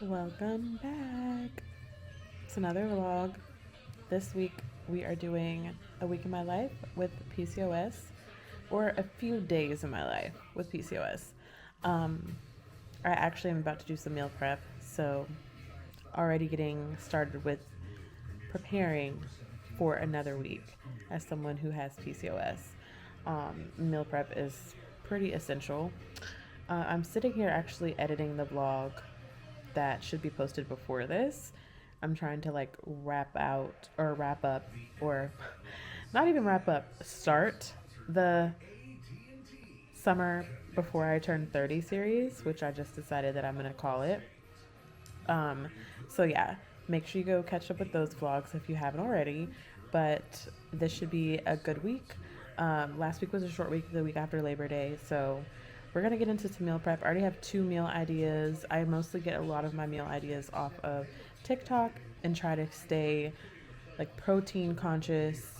Welcome back. It's another vlog. This week we are doing a week in my life with PCOS, or a few days in my life with PCOS. I actually am about to do some meal prep, so already getting started with preparing for another week as someone who has PCOS. Meal prep is pretty essential. I'm sitting here actually editing the vlog that should be posted before this. I'm trying to like wrap up, or not even wrap up, start the summer before I turn 30 series, which I just decided that I'm going to call it. Um, so yeah, make sure you go catch up with those vlogs if you haven't already. But this should be a good week. Last week was a short week, the week after Labor Day, so we're gonna get into some meal prep. I already have 2 meal ideas. I mostly get a lot of my meal ideas off of TikTok and try to stay like protein conscious,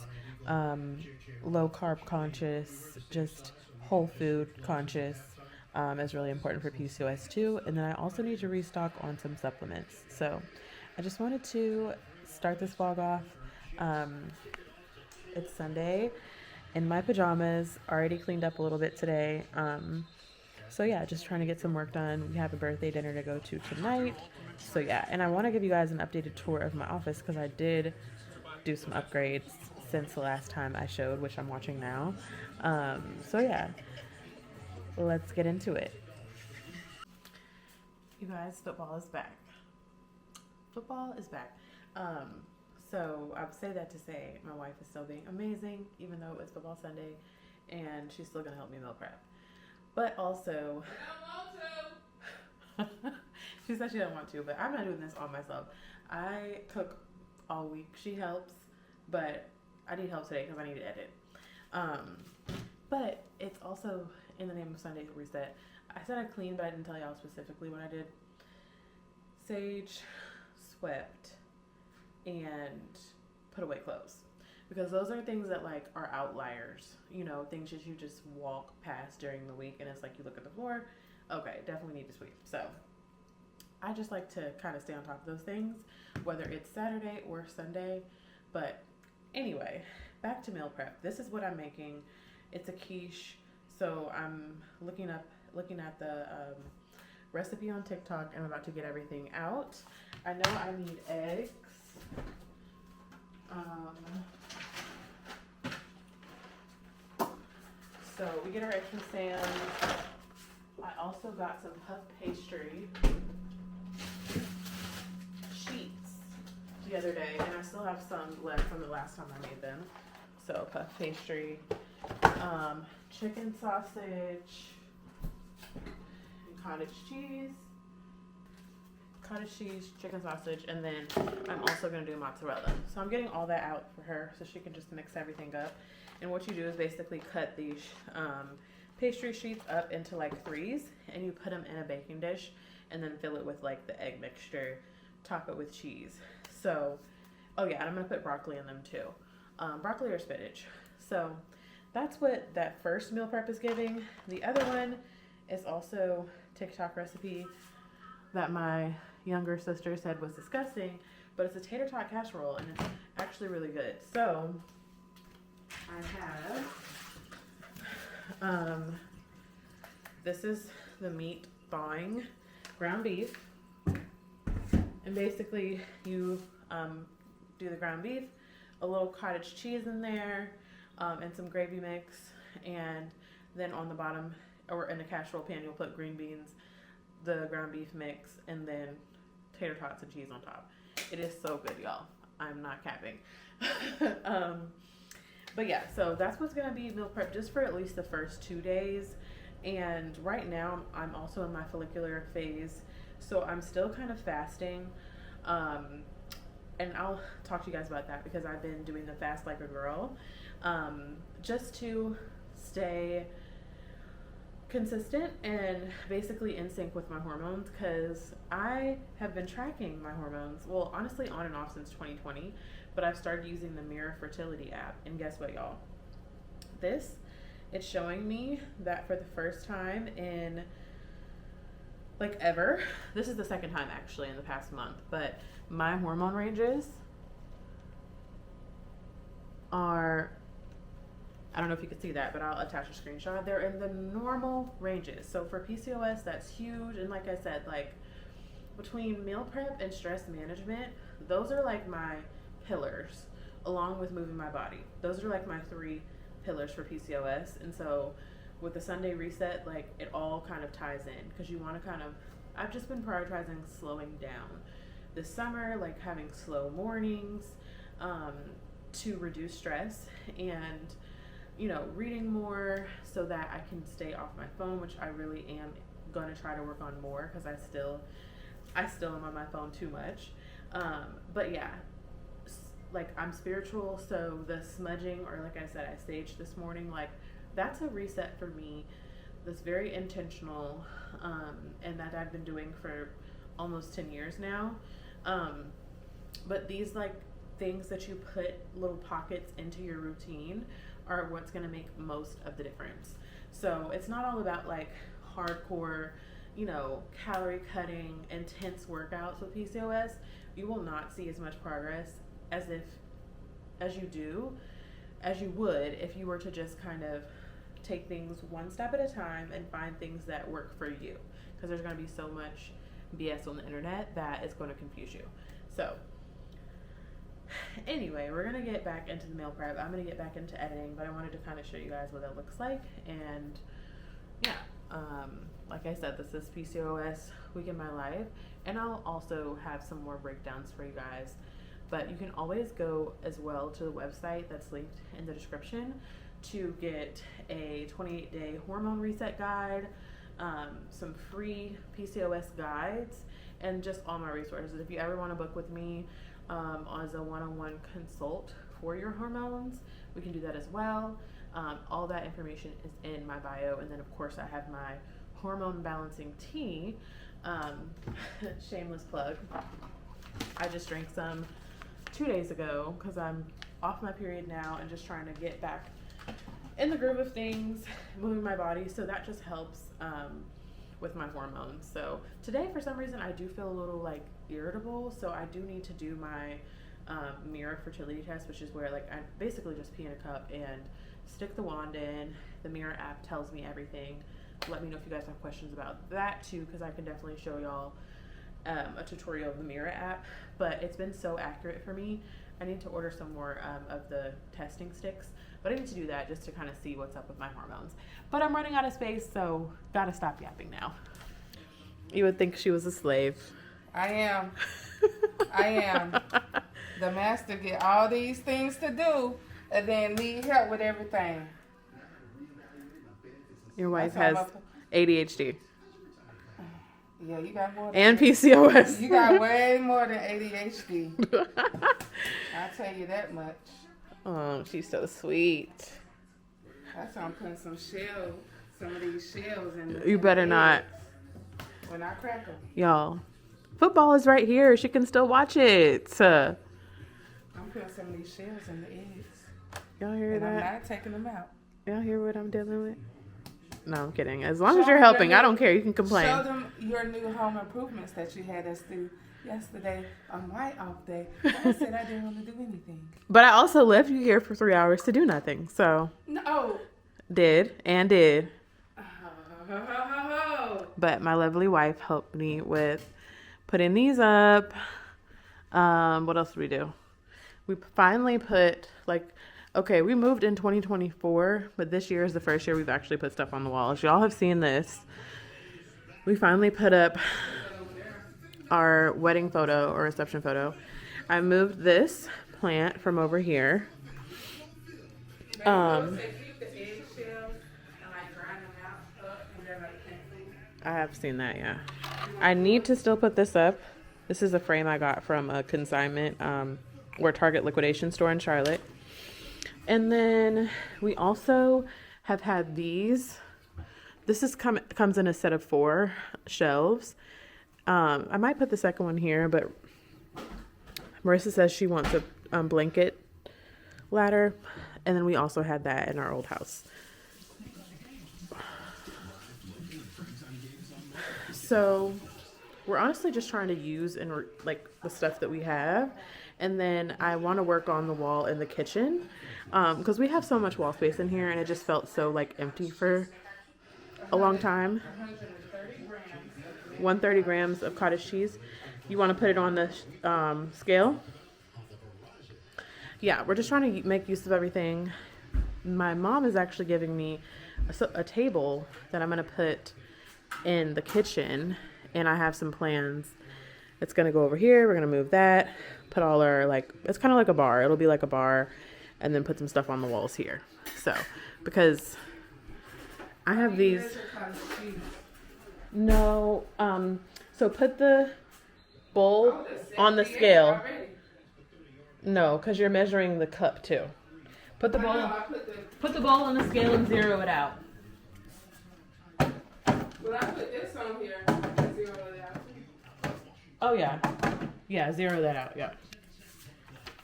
um, low carb conscious, just whole food conscious. Is really important for PCOS too. And then I also need to restock on some supplements. So I just wanted to start this vlog off. Um, it's Sunday in my pajamas, already cleaned up a little bit today. So yeah, just trying to get some work done. We have a birthday dinner to go to tonight. So yeah, and I want to give you guys an updated tour of my office because I did do some upgrades since the last time I showed, which I'm watching now. So yeah, let's get into it. You guys, football is back. Football is back. Um, so I say that to say my wife is still being amazing, even though it's football Sunday, and she's still gonna help me meal prep. But also, she said she doesn't want to, but I'm not doing this all myself. I cook all week. She helps, but I need help today because I need to edit. Um, but it's also in the name of Sunday reset. I said I cleaned, but I didn't tell y'all specifically what I did. Sage, swept, and put away clothes, because those are things that like are outliers, things that you just walk past during the week and it's like you look at the floor, okay, definitely need to sweep. So I just like to kind of stay on top of those things, whether it's Saturday or Sunday. But anyway, back to meal prep. This is what I'm making. It's a quiche. So I'm looking at the recipe on TikTok. I'm about to get everything out. I know I need eggs. So we get our eggs from Sam's. I also got some puff pastry sheets the other day, and I still have some left from the last time I made them. So puff pastry, chicken sausage, and cottage cheese, chicken sausage, and then I'm also going to do mozzarella. So I'm getting all that out for her so she can just mix everything up. And what you do is basically cut these pastry sheets up into like threes, and you put them in a baking dish and then fill it with like the egg mixture, top it with cheese. So, oh yeah, and I'm going to put broccoli in them too. Broccoli or spinach. So that's what that first meal prep is giving. The other one is also TikTok recipe that my younger sister said was disgusting, but it's a tater tot casserole and it's actually really good. So I have this is the meat thawing ground beef, and basically you do the ground beef, a little cottage cheese in there, and some gravy mix, and then on the bottom or in a casserole pan you'll put green beans, the ground beef mix, and then tater tots and cheese on top. It is so good, y'all. I'm not capping. But yeah, so that's what's gonna be meal prep just for at least the first 2 days. And right now I'm also in my follicular phase, so I'm still kind of fasting. And I'll talk to you guys about that because I've been doing the fast like a girl, just to stay consistent and basically in sync with my hormones, because I have been tracking my hormones, well, honestly on and off since 2020, but I've started using the Mirror Fertility app, and guess what, y'all? It's showing me that for the first time in like ever. This is the second time actually in the past month, but my hormone ranges are, I don't know if you can see that, but I'll attach a screenshot. They're in the normal ranges. So for PCOS, that's huge. And like I said, like between meal prep and stress management, those are like my pillars, along with moving my body. Those are like my 3 pillars for PCOS. And so with the Sunday reset, like it all kind of ties in, because you want to kind of, I've just been prioritizing slowing down this summer, like having slow mornings, to reduce stress, and reading more so that I can stay off my phone, which I really am going to try to work on more, because I still am on my phone too much. But yeah, like I'm spiritual, so the smudging, or like I said, I staged this morning, like that's a reset for me that's very intentional, and that I've been doing for almost 10 years now. But these like things that you put little pockets into your routine are what's going to make most of the difference. So it's not all about like hardcore, calorie cutting, intense workouts with PCOS. You will not see as much progress as you would if you were to just kind of take things one step at a time and find things that work for you, because there's going to be so much BS on the internet that is going to confuse you. So anyway, we're going to get back into the meal prep. I'm going to get back into editing, but I wanted to kind of show you guys what it looks like. And yeah, like I said, this is PCOS week in my life, and I'll also have some more breakdowns for you guys. But you can always go as well to the website that's linked in the description to get a 28-day hormone reset guide, some free PCOS guides, and just all my resources. If you ever want to book with me as a one-on-one consult for your hormones, we can do that as well. All that information is in my bio. And then of course I have my hormone balancing tea. Shameless plug. I just drank some 2 days ago because I'm off my period now and just trying to get back in the groove of things, moving my body. So that just helps with my hormones. So today, for some reason, I do feel a little like irritable. So I do need to do my mirror fertility test, which is where like I basically just pee in a cup and stick the wand in. The mirror app tells me everything. Let me know if you guys have questions about that too, because I can definitely show y'all a tutorial of the mirror app. But it's been so accurate for me. I need to order some more of the testing sticks, but I need to do that just to kind of see what's up with my hormones. But I'm running out of space, so gotta stop yapping now. You would think she was a slave. I am. I am. The master get all these things to do and then need help with everything. Your wife has ADHD. Yeah, you got more. And PCOS. You got way more than ADHD. I'll tell you that much. Oh, she's so sweet. That's why I'm putting some of these shells in. You better not. When I crack them. Y'all, football is right here. She can still watch it. I'm putting some of these shells in the eggs. Y'all hear that? I'm not taking them out. Y'all hear what I'm dealing with? No, I'm kidding. As long as you're helping, I don't care. You can complain. Show them your new home improvements that you had us do yesterday on my off day. I said I didn't want to do anything. But I also left you here for 3 hours to do nothing. So. No. Did. Oh. But my lovely wife helped me with putting these up. What else did we do? We finally put okay, we moved in 2024, but this year is the first year we've actually put stuff on the walls. Y'all have seen this. We finally put up our wedding photo or reception photo. I moved this plant from over here. I have seen that, yeah. I need to still put this up. This is a frame I got from a consignment or Target liquidation store in Charlotte. And then we also have had these. This is comes in a set of 4 shelves. I might put the second one here, but Marissa says she wants a blanket ladder. And then we also had that in our old house. So we're honestly just trying to use and like the stuff that we have, and then I want to work on the wall in the kitchen, because we have so much wall space in here, and it just felt so like empty for a long time. 130 grams of cottage cheese. You want to put it on the scale. Yeah, we're just trying to make use of everything. My mom is actually giving me a table that I'm going to put in the kitchen, and I have some plans. It's going to go over here. We're going to move that, put all our, like, it's kind of like a bar. It'll be like a bar, and then put some stuff on the walls here. So, because I have these. No, so put the bowl on the scale. No, because you're measuring the cup too. Put the bowl on the scale and zero it out. When I put this on here, I zero it out. Oh yeah. Yeah, zero that out, yeah.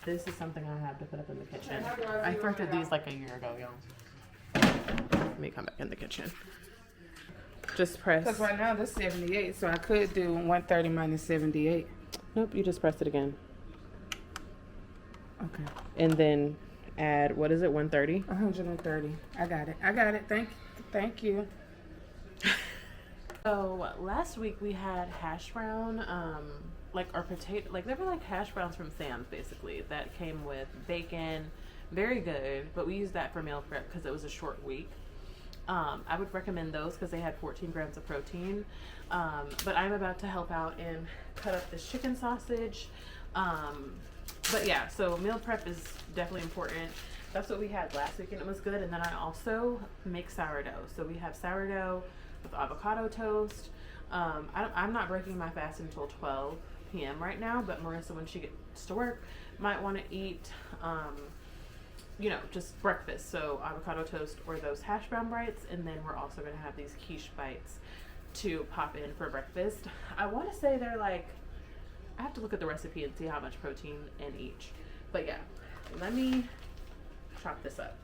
This is something I have to put up in the kitchen. I thrifted these like a year ago, y'all. Let me come back in the kitchen. Just press. Because right now this is 78, so I could do 130 minus 78. Nope, you just press it again. Okay. And then add, what is it, 130? 130. I got it. Thank you. So last week we had hash brown, like our potato, like they were like hash browns from Sam's basically, that came with bacon, very good, but we used that for meal prep because it was a short week. I would recommend those because they had 14 grams of protein, but I'm about to help out and cut up this chicken sausage. But yeah, so meal prep is definitely important. That's what we had last week and it was good. And then I also make sourdough. So we have sourdough with avocado toast. I'm not breaking my fast until 12 p.m. right now, but Marissa, when she gets to work, might want to eat, just breakfast. So avocado toast or those hash brown bites. And then we're also going to have these quiche bites to pop in for breakfast. I want to say they're like, I have to look at the recipe and see how much protein in each. But yeah, let me chop this up.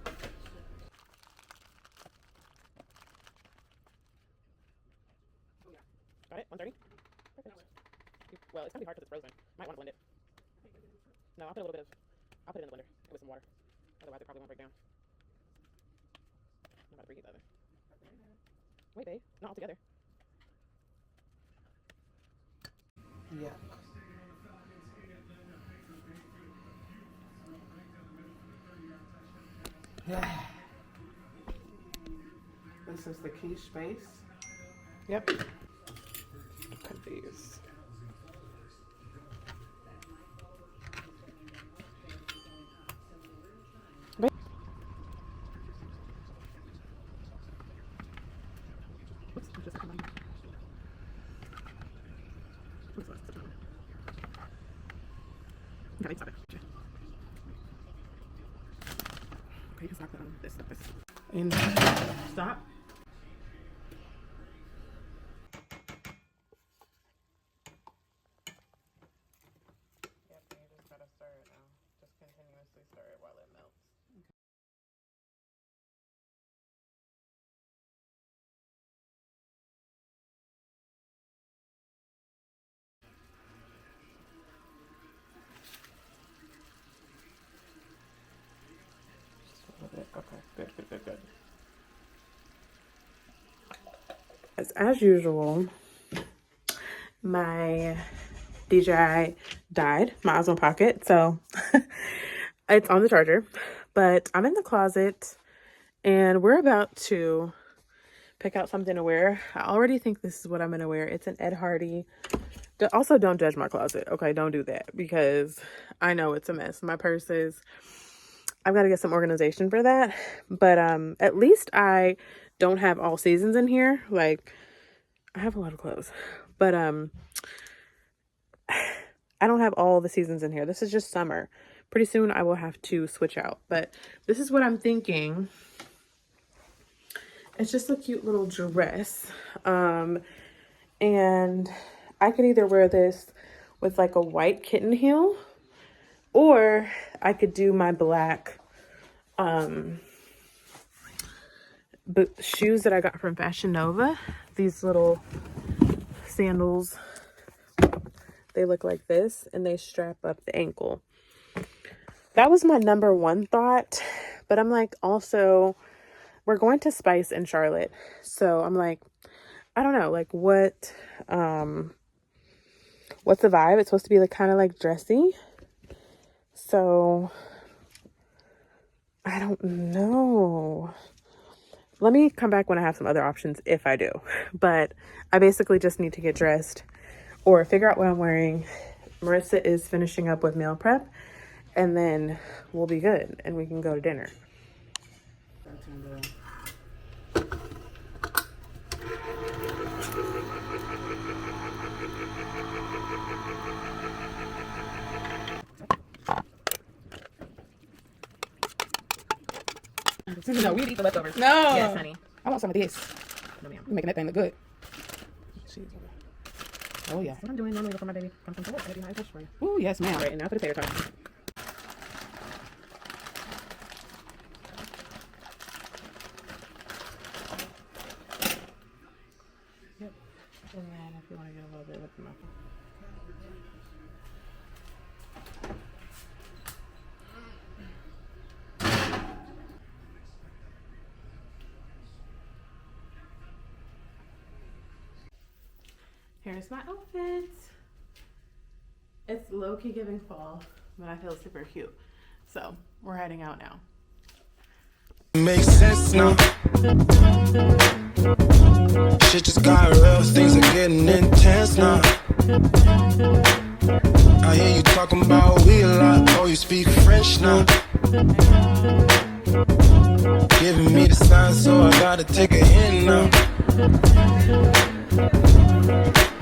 Got it? 130? Perfect. Well, it's going to be hard because it's frozen. Might want to blend it. No, I'll put it in the blender with some water. Otherwise it probably won't break down. I'm about to preheat the oven. Wait, babe. Not all together. Yeah. This is the quiche base. Yep. Cut these. Okay, stop it. Okay, you can stop this. And stop. Yep, you just gotta stir it now. Just continuously stir it while it melts. Okay, good. As usual, my DJI died, my Osmo Pocket, so it's on the charger, but I'm in the closet and we're about to pick out something to wear. I already think this is what I'm gonna wear. It's an Ed Hardy. Also, don't judge my closet, okay? Don't do that because I know it's a mess. My purse is, I've got to get some organization for that, but at least I don't have all seasons in here. Like, I have a lot of clothes, but I don't have all the seasons in here. This is just summer. Pretty soon I will have to switch out, but this is what I'm thinking. It's just a cute little dress, and I could either wear this with like a white kitten heel, or I could do my black shoes that I got from Fashion Nova. These little sandals. They look like this, and they strap up the ankle. That was my number one thought, but I'm like, also, we're going to Spice in Charlotte. So I'm like, I don't know, like what's the vibe? It's supposed to be like kind of like dressy. So I don't know. Let me come back when I have some other options if I do. But I basically just need to get dressed or figure out what I'm wearing. Marissa is finishing up with meal prep, and then we'll be good and we can go to dinner. No, we eat the leftovers. No. Yes, honey. I want some of this. No, ma'am. You're making that thing look good. Oh, yeah. That's what I'm doing normally before my baby comes from school. I gotta do my for you. Oh, yes, ma'am. All right, and now for the tater tot. Yep. And then if you want to get a little bit with the muffin. Here's my outfit. It's low-key giving fall, but I feel super cute. So we're heading out now. Makes sense now. Shit just got real, things are getting intense now. I hear you talking about we a lot, oh you speak French now. Giving me the sign, so I gotta take a hint now.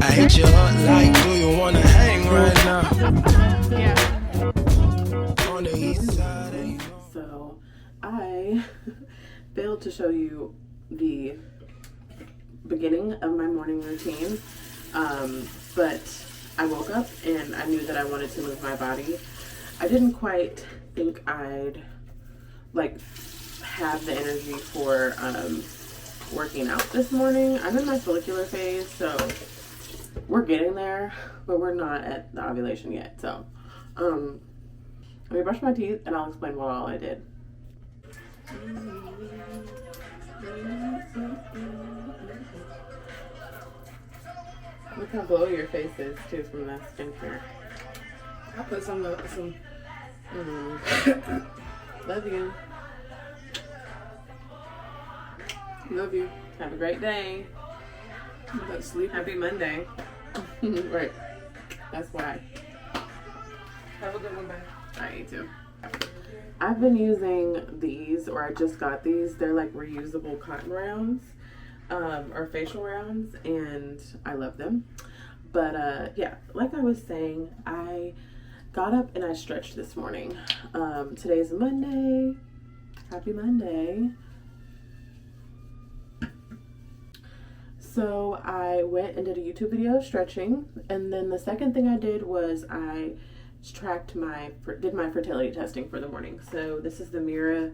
I hit you up like, do you wanna hang right now? Yeah. On the east side, ain't no. So I failed to show you the beginning of my morning routine, but I woke up and I knew that I wanted to move my body. I didn't quite think I'd like have the energy for working out this morning. I'm in my follicular phase, so we're getting there, but we're not at the ovulation yet. So let me brush my teeth and I'll explain what all I did. Look how glowy your face is too from that skincare. I put some. Love you. Love you. Have a great day. But sleep. Happy Monday. Right. That's why. Have a good one, babe. I eat too. I've been using these, or I just got these. They're like reusable cotton rounds, or facial rounds, and I love them. But yeah, like I was saying, I got up and I stretched this morning. Today's Monday. Happy Monday. So I went and did a YouTube video of stretching, and then the second thing I did was I did my fertility testing for the morning. So this is the Mira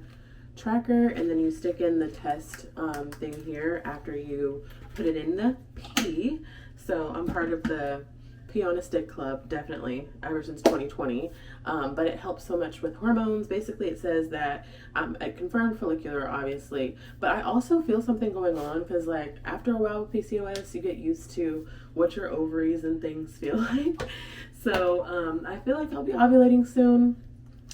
tracker, and then you stick in the test thing here after you put it in the pee. So I'm part of the Pee on a Stick Club, definitely, ever since 2020. But it helps so much with hormones. Basically, it says that I'm a confirmed follicular, obviously, but I also feel something going on because, like, after a while with PCOS, you get used to what your ovaries and things feel like. So I feel like I'll be ovulating soon,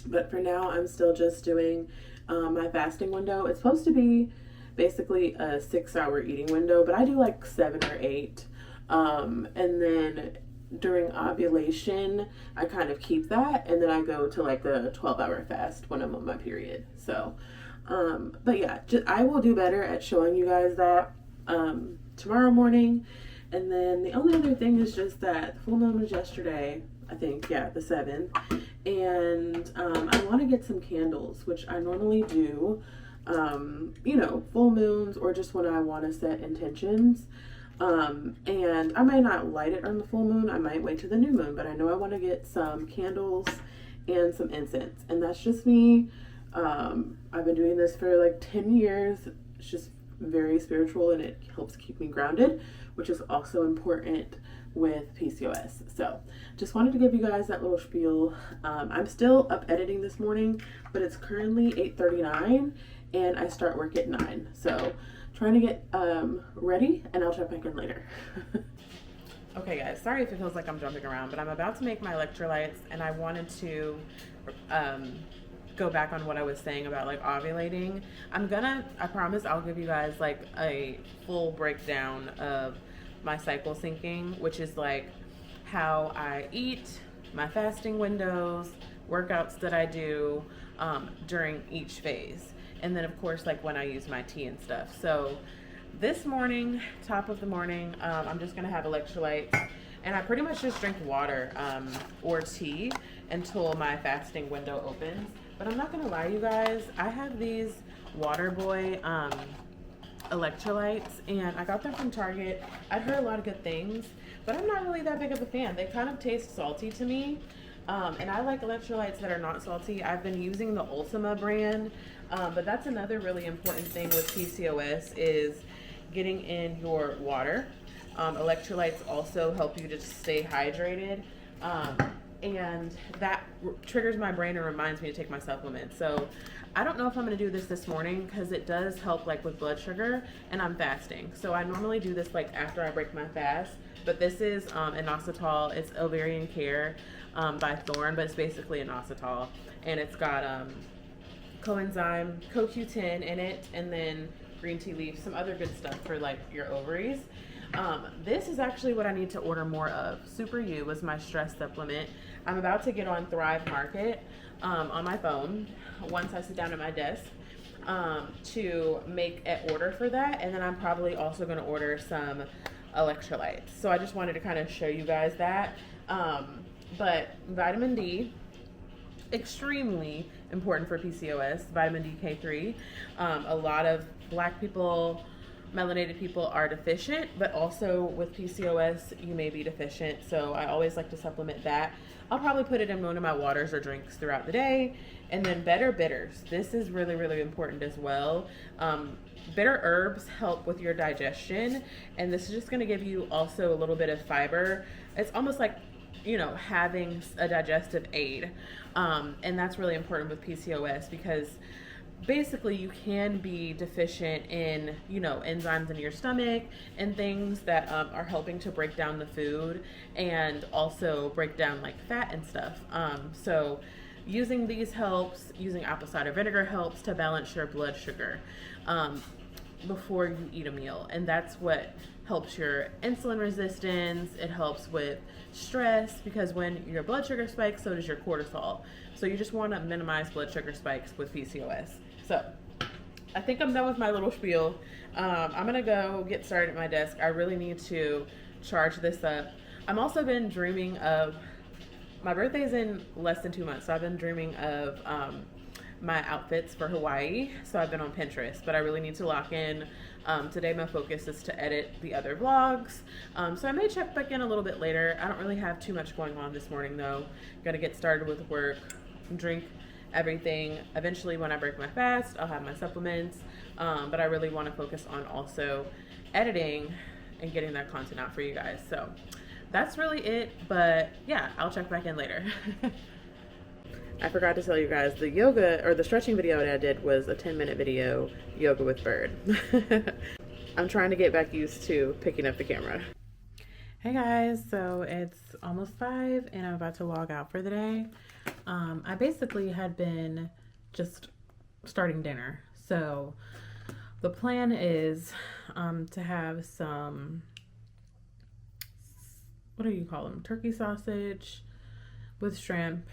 but for now, I'm still just doing my fasting window. It's supposed to be basically a 6-hour eating window, but I do like 7 or 8. And then during ovulation, I kind of keep that, and then I go to like a 12-hour fast when I'm on my period. So, but yeah, I will do better at showing you guys that tomorrow morning. And then the only other thing is just that the full moon was yesterday, I think, yeah, the 7th. And I want to get some candles, which I normally do, you know, full moons or just when I want to set intentions. And I might not light it on the full moon. I might wait to the new moon, but I know I want to get some candles and some incense. And that's just me. I've been doing this for like 10 years. It's just very spiritual and it helps keep me grounded, which is also important with PCOS. So just wanted to give you guys that little spiel. I'm still up editing this morning, but it's currently 8:39 and I start work at 9. So trying to get ready, and I'll check back in later. Okay guys, sorry if it feels like I'm jumping around, but I'm about to make my electrolytes, and I wanted to go back on what I was saying about like ovulating. I promise I'll give you guys like a full breakdown of my cycle syncing, which is like how I eat, my fasting windows, workouts that I do during each phase, and then of course like when I use my tea and stuff. So this morning, top of the morning, I'm just gonna have electrolytes, and I pretty much just drink water or tea until my fasting window opens. But I'm not gonna lie, you guys, I have these Water Boy electrolytes, and I got them from Target. I'd heard a lot of good things, but I'm not really that big of a fan. They kind of taste salty to me, and I like electrolytes that are not salty. I've been using the Ultima brand, but that's another really important thing with PCOS is getting in your water. Electrolytes also help you to stay hydrated, and that triggers my brain and reminds me to take my supplements. So I don't know if I'm going to do this morning because it does help like with blood sugar, and I'm fasting. So I normally do this like after I break my fast, but this is inositol. It's Ovarian Care by Thorne, but it's basically inositol, and it's got coenzyme CoQ10 in it, and then green tea leaf, some other good stuff for like your ovaries. This is actually what I need to order more of. Super U was my stress supplement. I'm about to get on Thrive Market on my phone once I sit down at my desk to make an order for that, and then I'm probably also going to order some electrolytes. So I just wanted to kind of show you guys that. But vitamin D, extremely important for PCOS. Vitamin D K3. A lot of Black people, melanated people are deficient, but also with PCOS you may be deficient, so I always like to supplement that. I'll probably put it in one of my waters or drinks throughout the day. And then better bitters, this is really, really important as well. Bitter herbs help with your digestion, and this is just going to give you also a little bit of fiber. It's almost like, you know, having a digestive aid, and that's really important with PCOS because basically you can be deficient in, you know, enzymes in your stomach and things that are helping to break down the food and also break down like fat and stuff. So using these helps, using apple cider vinegar helps to balance your blood sugar before you eat a meal, and that's what helps your insulin resistance. It helps with stress because when your blood sugar spikes, so does your cortisol. So you just want to minimize blood sugar spikes with PCOS. So I think I'm done with my little spiel. I'm gonna go get started at my desk. I really need to charge this up. I'm also been dreaming of, my birthday's in less than 2 months, so I've been dreaming of my outfits for Hawaii. So I've been on Pinterest, but I really need to lock in. Today my focus is to edit the other vlogs. So I may check back in a little bit later. I don't really have too much going on this morning though. Gotta get started with work, drink everything. Eventually when I break my fast, I'll have my supplements. But I really want to focus on also editing and getting that content out for you guys. So that's really it, but yeah, I'll check back in later. I forgot to tell you guys, the yoga or the stretching video that I did was a 10-minute video, yoga with Bird. I'm trying to get back used to picking up the camera. Hey guys, so it's almost 5 and I'm about to log out for the day. I basically had been just starting dinner. So the plan is to have some, what do you call them? Turkey sausage with shrimp,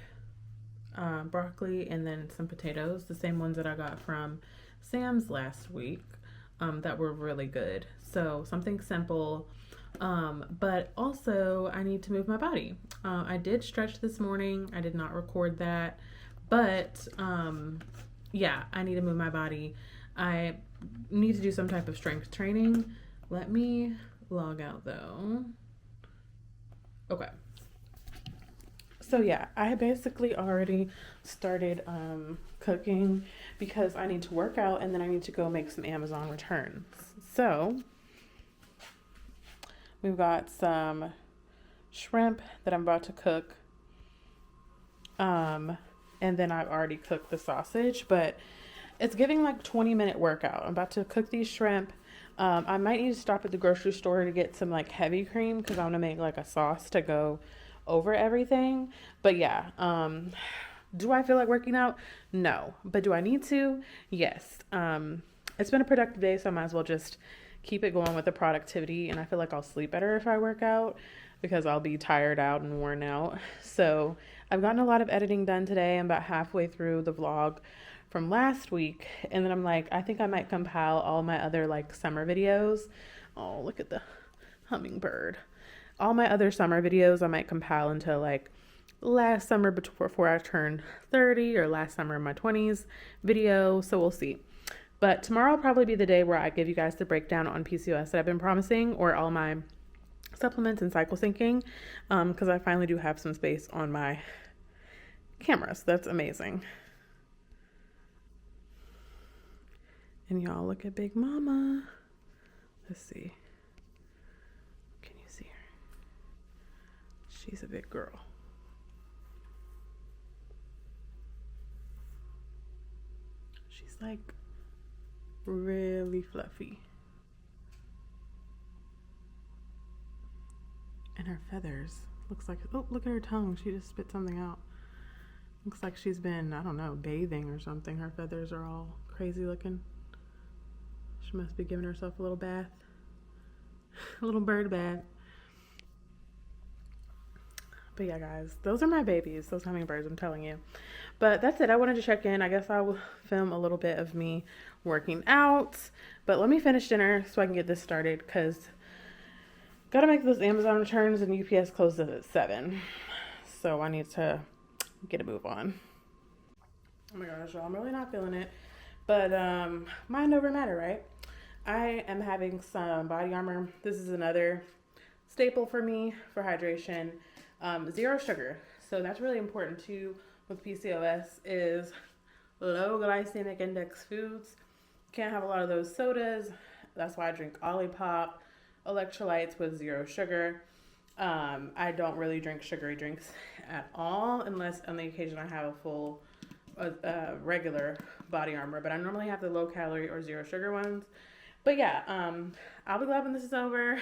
broccoli, and then some potatoes, the same ones that I got from Sam's last week, that were really good. So something simple, but also I need to move my body. I did stretch this morning. I did not record that, but yeah, I need to move my body. I need to do some type of strength training. Let me log out though. Okay. So yeah, I basically already started cooking because I need to work out and then I need to go make some Amazon returns. So we've got some shrimp that I'm about to cook. And then I've already cooked the sausage, but it's giving like 20-minute workout. I'm about to cook these shrimp. I might need to stop at the grocery store to get some like heavy cream because I want to make like a sauce to go over everything. But yeah, do I feel like working out? No. But do I need to? Yes. It's been a productive day, so I might as well just keep it going with the productivity. And I feel like I'll sleep better if I work out because I'll be tired out and worn out. So I've gotten a lot of editing done today. I'm about halfway through the vlog from last week. And then I'm like, I think I might compile all my other like summer videos. Oh, look at the hummingbird. All my other summer videos I might compile into like last summer before I turned 30 or last summer in my 20s video. So we'll see. But tomorrow will probably be the day where I give you guys the breakdown on PCOS that I've been promising, or all my supplements and cycle syncing, because I finally do have some space on my camera. So that's amazing. And y'all look at Big Mama. Let's see. Can you see her? She's a big girl. She's like really fluffy. And her feathers. Looks like, oh, look at her tongue. She just spit something out. Looks like she's been, I don't know, bathing or something. Her feathers are all crazy looking. She must be giving herself a little bath. A little bird bath. But yeah, guys, those are my babies, those hummingbirds, I'm telling you. But that's it. I wanted to check in. I guess I will film a little bit of me working out. But let me finish dinner so I can get this started, because got to make those Amazon returns and UPS closes at 7. So I need to get a move on. Oh my gosh, y'all, I'm really not feeling it. But mind over matter, right? I am having some body armor. This is another staple for me for hydration. 0 sugar. So that's really important too with PCOS, is low glycemic index foods. Can't have a lot of those sodas. That's why I drink Olipop, electrolytes with 0 sugar. I don't really drink sugary drinks at all, unless on the occasion I have a full regular body armor, but I normally have the low calorie or 0 sugar ones. But yeah, I'll be glad when this is over.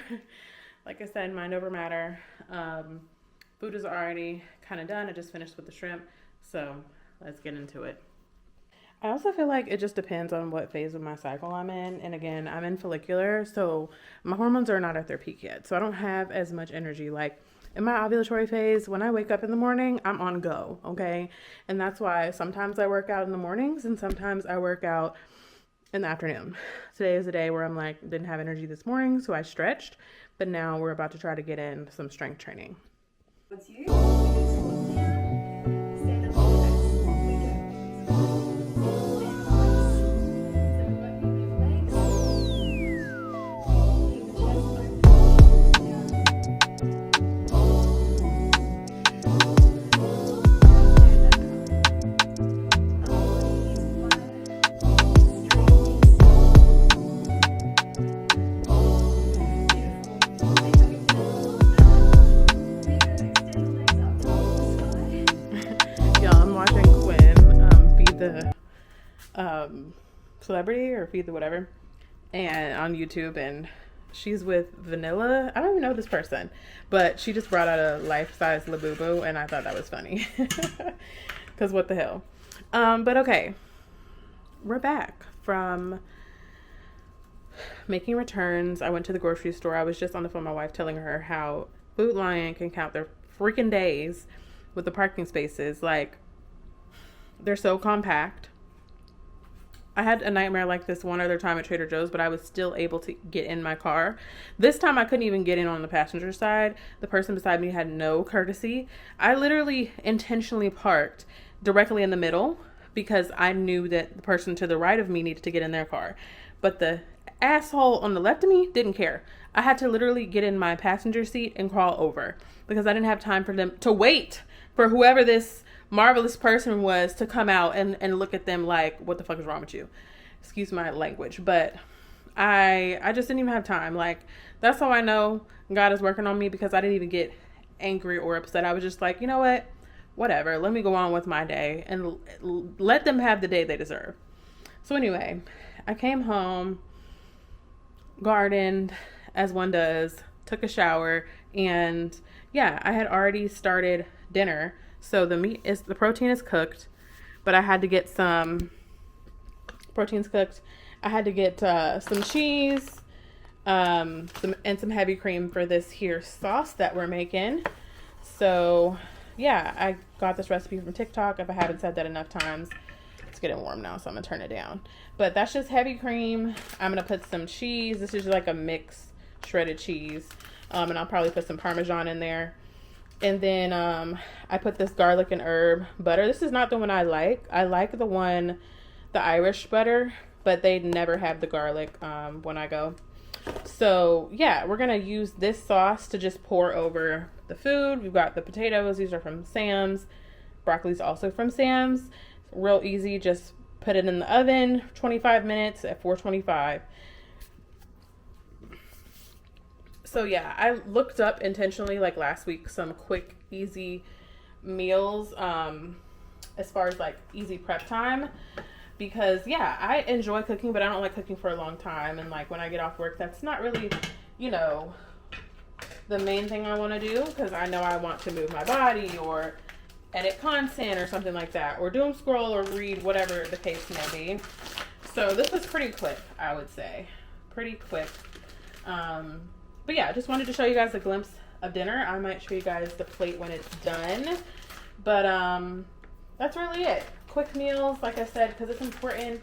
Like I said, mind over matter. Food is already kind of done. I just finished with the shrimp, so let's get into it. I also feel like it just depends on what phase of my cycle I'm in. And again, I'm in follicular, so my hormones are not at their peak yet. So I don't have as much energy. Like in my ovulatory phase, when I wake up in the morning, I'm on go, okay? And that's why sometimes I work out in the mornings and sometimes I work out in the afternoon. Today is a day where I'm like, didn't have energy this morning, so I stretched. But now we're about to try to get in some strength training. What's you? Stand up all Celebrity or Feed the Whatever, and on YouTube, and she's with Vanilla. I don't even know this person, but she just brought out a life-size Labubu, and I thought that was funny because what the hell. But okay, we're back from making returns. I went to the grocery store. I was just on the phone with my wife telling her how Food Lion can count their freaking days with the parking spaces. Like, they're so compact. I had a nightmare like this one other time at Trader Joe's, but I was still able to get in my car. This time I couldn't even get in on the passenger side. The person beside me had no courtesy. I literally intentionally parked directly in the middle because I knew that the person to the right of me needed to get in their car. But the asshole on the left of me didn't care. I had to literally get in my passenger seat and crawl over because I didn't have time for them to wait for whoever this marvelous person was to come out and look at them like, what the fuck is wrong with you? Excuse my language, but I just didn't even have time. Like, that's how I know God is working on me, because I didn't even get angry or upset. I was just like, you know what? Whatever. Let me go on with my day and let them have the day they deserve. So anyway, I came home, gardened as one does, took a shower, and yeah, I had already started dinner. So the protein is cooked, but I had to get some protein's cooked. I had to get some cheese, some heavy cream for this here sauce that we're making. So yeah, I got this recipe from TikTok. If I haven't said that enough times, it's getting warm now, so I'm gonna turn it down. But that's just heavy cream. I'm gonna put some cheese. This is like a mixed shredded cheese, and I'll probably put some Parmesan in there. And then I put this garlic and herb butter. This is not the one I like. I like the Irish butter, but they never have the garlic when I go. So yeah, we're gonna use this sauce to just pour over the food. We've got the potatoes. These are from Sam's. Broccoli's also from Sam's. Real easy. Just put it in the oven, 25 minutes at 425. So yeah, I looked up intentionally, like last week, some quick, easy meals as far as like easy prep time. Because yeah, I enjoy cooking, but I don't like cooking for a long time. And like when I get off work, that's not really, the main thing I want to do, because I know I want to move my body or edit content or something like that, or doom scroll or read, whatever the case may be. So this was pretty quick, I would say. Pretty quick. But yeah, I just wanted to show you guys a glimpse of dinner. I might show you guys the plate when it's done. But that's really it. Quick meals, like I said, because it's important,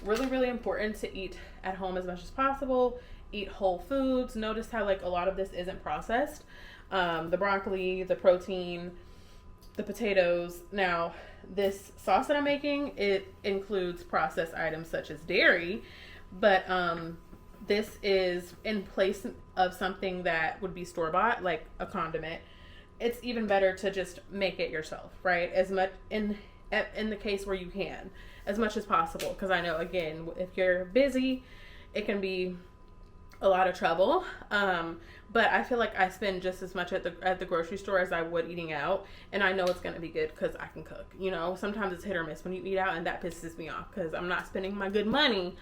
really, really important to eat at home as much as possible. Eat whole foods. Notice how like a lot of this isn't processed. The broccoli, the protein, the potatoes. Now, this sauce that I'm making, it includes processed items such as dairy, but this is in place of something that would be store-bought, like a condiment. It's even better to just make it yourself, right? As much in the case where you can, as much as possible. Because I know, again, if you're busy, it can be a lot of trouble. But I feel like I spend just as much at the grocery store as I would eating out, and I know it's going to be good because I can cook. Sometimes it's hit or miss when you eat out, and that pisses me off because I'm not spending my good money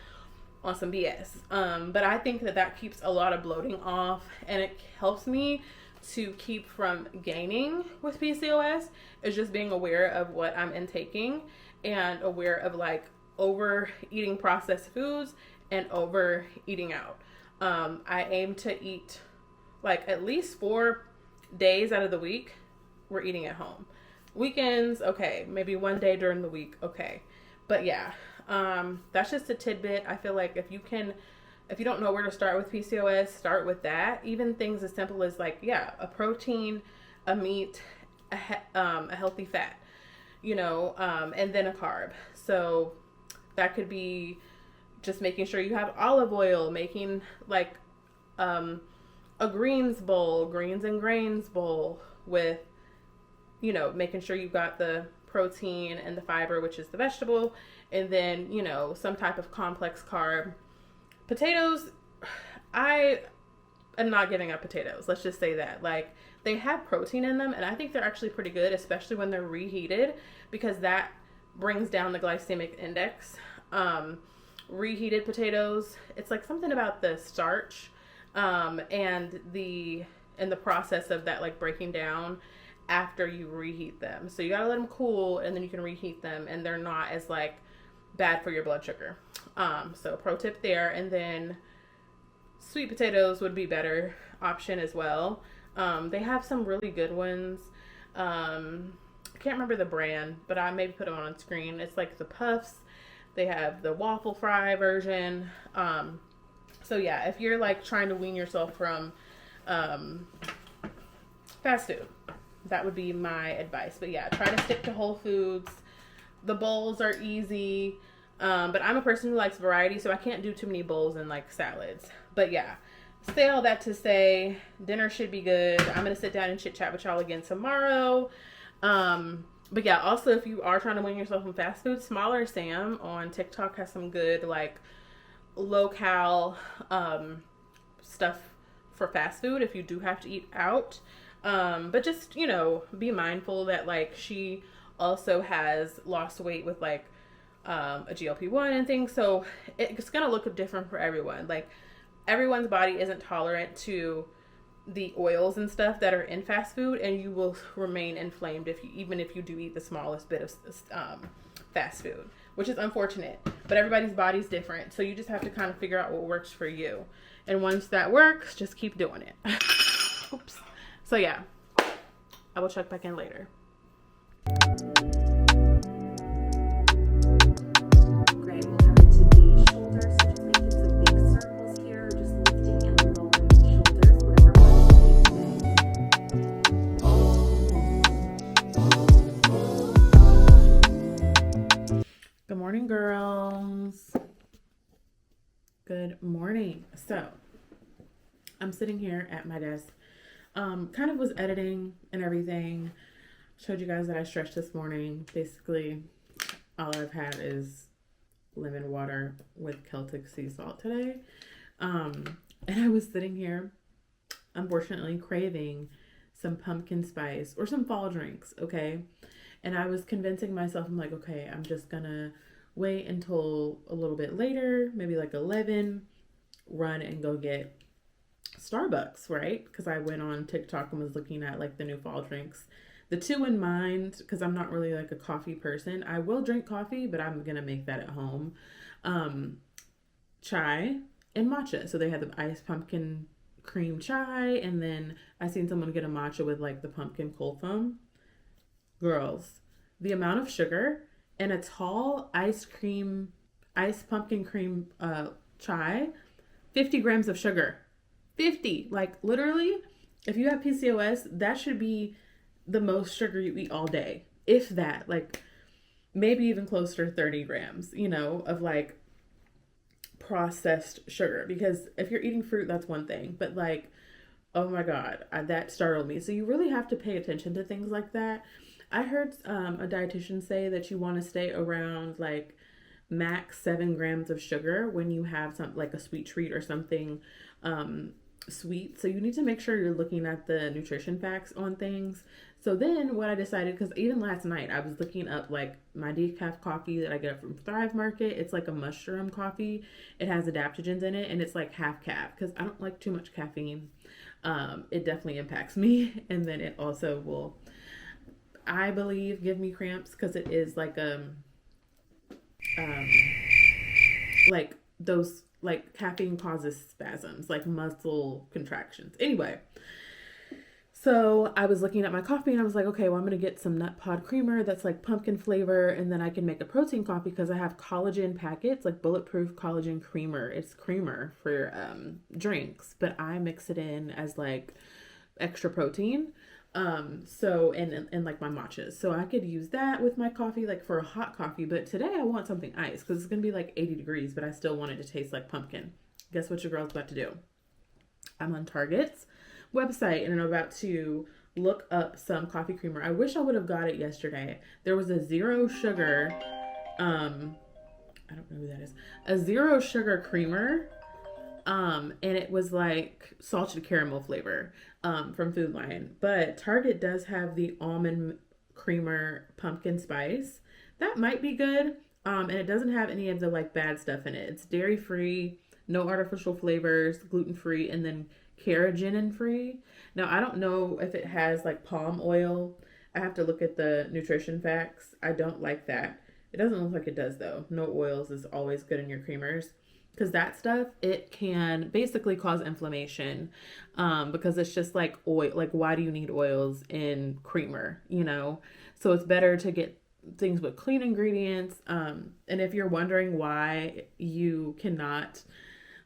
on some BS. But I think that keeps a lot of bloating off, and it helps me to keep from gaining with PCOS. Is just being aware of what I'm intaking and aware of like overeating processed foods and overeating out. I aim to eat like at least 4 days out of the week we're eating at home. Weekends, okay, maybe one day during the week, okay. But yeah, that's just a tidbit. I feel like if you don't know where to start with PCOS, start with that. Even things as simple as like, yeah, a protein, a meat, a healthy fat, and then a carb. So that could be just making sure you have olive oil, making like a greens and grains bowl with, making sure you've got the protein and the fiber, which is the vegetable, and then, some type of complex carb. Potatoes, I am not giving up potatoes. Let's just say that. Like, they have protein in them, and I think they're actually pretty good, especially when they're reheated, because that brings down the glycemic index. Reheated potatoes, it's like something about the starch and the process of that, like breaking down after you reheat them. So you gotta let them cool, and then you can reheat them, and they're not as like bad for your blood sugar. So pro tip there. And then sweet potatoes would be better option as well. They have some really good ones. I can't remember the brand, but I maybe put them on screen. It's like the puffs. They have the waffle fry version. So yeah, if you're like trying to wean yourself from fast food, that would be my advice. But yeah, try to stick to whole foods. The bowls are easy. But I'm a person who likes variety, so I can't do too many bowls and like salads. But yeah, say all that to say dinner should be good. I'm going to sit down and chit chat with y'all again tomorrow. But yeah, also if you are trying to win yourself some fast food, Smaller Sam on TikTok has some good like low cal stuff for fast food if you do have to eat out. But just, you know, be mindful that like she also has lost weight with like a GLP-1 and things. So it's going to look different for everyone. Like everyone's body isn't tolerant to the oils and stuff that are in fast food, and you will remain inflamed even if you do eat the smallest bit of fast food, which is unfortunate. But everybody's body's different, so you just have to kind of figure out what works for you. And once that works, just keep doing it. Oops. So yeah, I will check back in later. Great. We'll come into the shoulders. So just making some big circles here, just lifting and lowering the shoulders, whatever one today. Good morning, girls. Good morning. So I'm sitting here at my desk. Kind of was editing and everything. Showed you guys that I stretched this morning. Basically, all I've had is lemon water with Celtic sea salt today. And I was sitting here, unfortunately, craving some pumpkin spice or some fall drinks, okay? And I was convincing myself, I'm like, okay, I'm just gonna wait until a little bit later, maybe like 11, run and go get Starbucks, right? Because I went on TikTok and was looking at like the new fall drinks. The two in mind, because I'm not really like a coffee person. I will drink coffee, but I'm gonna make that at home. Chai and matcha. So they had the iced pumpkin cream chai, and then I seen someone get a matcha with like the pumpkin cold foam. Girls, the amount of sugar in a tall iced pumpkin cream chai, 50 grams of sugar. 50, like literally, if you have PCOS, that should be the most sugar you eat all day. If that, like maybe even closer to 30 grams, you know, of like processed sugar. Because if you're eating fruit, that's one thing, but like, oh my God, that startled me. So you really have to pay attention to things like that. I heard a dietitian say that you want to stay around like max 7 grams of sugar when you have something like a sweet treat or something sweet. So you need to make sure you're looking at the nutrition facts on things. So then what I decided, because even last night I was looking up like my decaf coffee that I get from Thrive Market. It's like a mushroom coffee. It has adaptogens in it, and it's like half caf because I don't like too much caffeine. It definitely impacts me, and then it also will, I believe, give me cramps because it is like like those, like caffeine causes spasms, like muscle contractions. Anyway, so I was looking at my coffee and I was like, okay, well, I'm gonna get some nut pod creamer that's like pumpkin flavor, and then I can make a protein coffee because I have collagen packets, like bulletproof collagen creamer. It's creamer for drinks, but I mix it in as like extra protein. So, and like my matchas. So I could use that with my coffee, like for a hot coffee. But today I want something iced because it's going to be like 80 degrees, but I still want it to taste like pumpkin. Guess what your girl's about to do? I'm on Target's website and I'm about to look up some coffee creamer. I wish I would have got it yesterday. There was a zero sugar, I don't know who that is. A zero sugar creamer. And it was like salted caramel flavor from Food Lion. But Target does have the almond creamer pumpkin spice. That might be good. And it doesn't have any of the like bad stuff in it. It's dairy free, no artificial flavors, gluten free, and then carrageenan free. Now, I don't know if it has like palm oil. I have to look at the nutrition facts. I don't like that. It doesn't look like it does though. No oils is always good in your creamers. Because that stuff, it can basically cause inflammation because it's just like oil. Like, why do you need oils in creamer, you know? So it's better to get things with clean ingredients. And if you're wondering why you cannot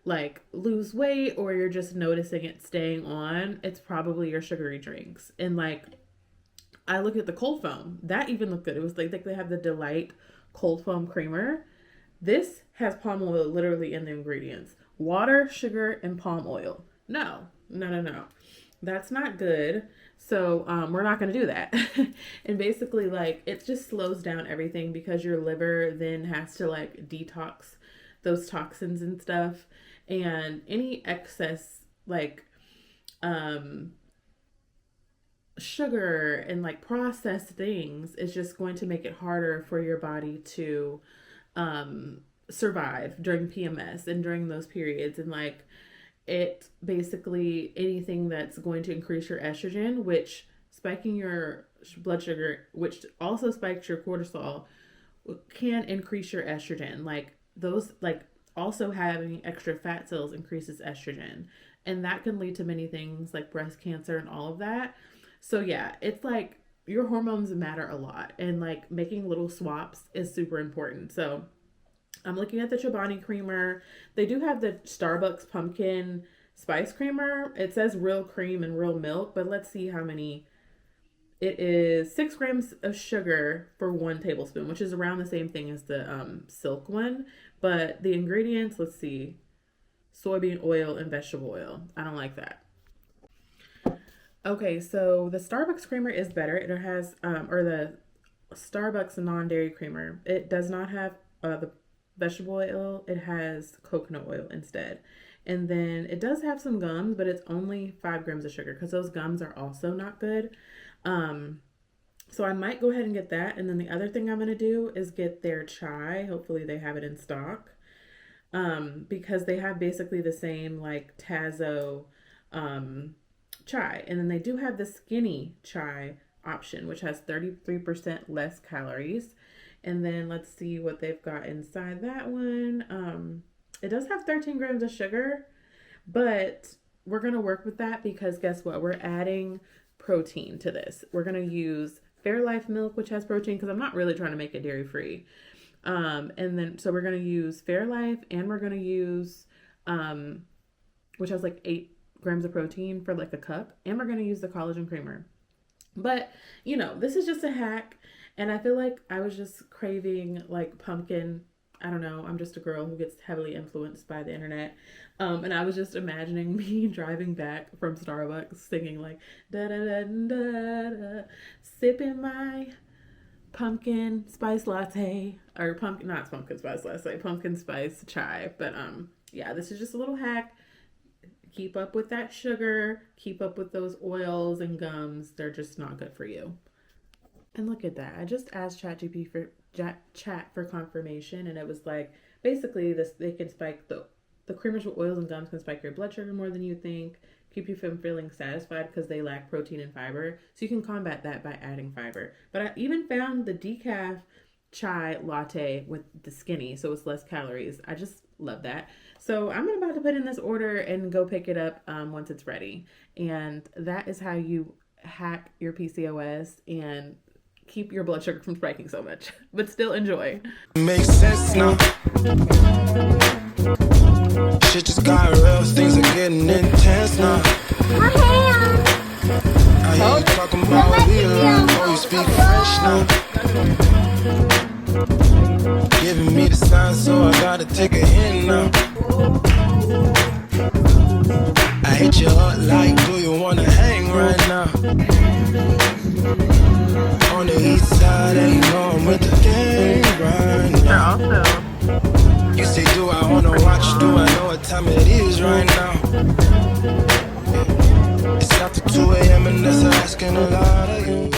like lose weight or you're just noticing it staying on, it's probably your sugary drinks. And like, I looked at the cold foam. That even looked good. It was like they have the Delight cold foam creamer. This has palm oil literally in the ingredients. Water, sugar, and palm oil. No. That's not good. So we're not going to do that. And basically, like, it just slows down everything because your liver then has to like detox those toxins and stuff. And any excess like sugar and like processed things is just going to make it harder for your body to survive during PMS and during those periods. And like, it basically anything that's going to increase your estrogen, which spiking your blood sugar, which also spikes your cortisol, can increase your estrogen. Like those, like also having extra fat cells increases estrogen, and that can lead to many things like breast cancer and all of that. So yeah, it's like your hormones matter a lot, and like making little swaps is super important. So I'm looking at the Chobani creamer. They do have the Starbucks pumpkin spice creamer. It says real cream and real milk, but let's see how many. It is 6 grams of sugar for 1 tablespoon, which is around the same thing as the Silk one. But the ingredients, let's see, soybean oil and vegetable oil. I don't like that. Okay, so the Starbucks creamer is better. It has, or the Starbucks non-dairy creamer. It does not have the vegetable oil. It has coconut oil instead. And then it does have some gums, but it's only 5 grams of sugar because those gums are also not good. So I might go ahead and get that. And then the other thing I'm going to do is get their chai. Hopefully they have it in stock. Because they have basically the same like Tazo chai. And then they do have the skinny chai option, which has 33% less calories. And then let's see what they've got inside that one. It does have 13 grams of sugar, but we're going to work with that because guess what? We're adding protein to this. We're going to use Fairlife milk, which has protein, because I'm not really trying to make it dairy free. And then, so we're going to use Fairlife, and we're going to use, which has like 8 grams of protein for like a cup. And we're going to use the collagen creamer. But, you know, this is just a hack. And I feel like I was just craving like pumpkin. I don't know. I'm just a girl who gets heavily influenced by the internet. And I was just imagining me driving back from Starbucks singing like da da da da da, sipping my pumpkin spice latte, or not pumpkin spice latte, pumpkin spice chai. But yeah, this is just a little hack. Keep up with that sugar. Keep up with those oils and gums. They're just not good for you. And look at that. I just asked chat for confirmation, and it was like basically this, they can spike the creamers with oils and gums can spike your blood sugar more than you think, keep you from feeling satisfied because they lack protein and fiber. So you can combat that by adding fiber. But I even found the decaf chai latte with the skinny, so it's less calories. I just love that. So I'm about to put in this order and go pick it up once it's ready. And that is how you hack your PCOS and keep your blood sugar from spiking so much, but still enjoy. Makes sense now. Shit just got real, things are getting intense now. I hear you talking about Leo, oh you speak French now. Giving me the sign, so I gotta take a hint now. I hit you up like, do you wanna hang right now? On the east side, and you know I'm with the gang right now. You say, do I wanna watch? Do I know what time it is right now? It's after 2 a.m. and that's asking a lot of you.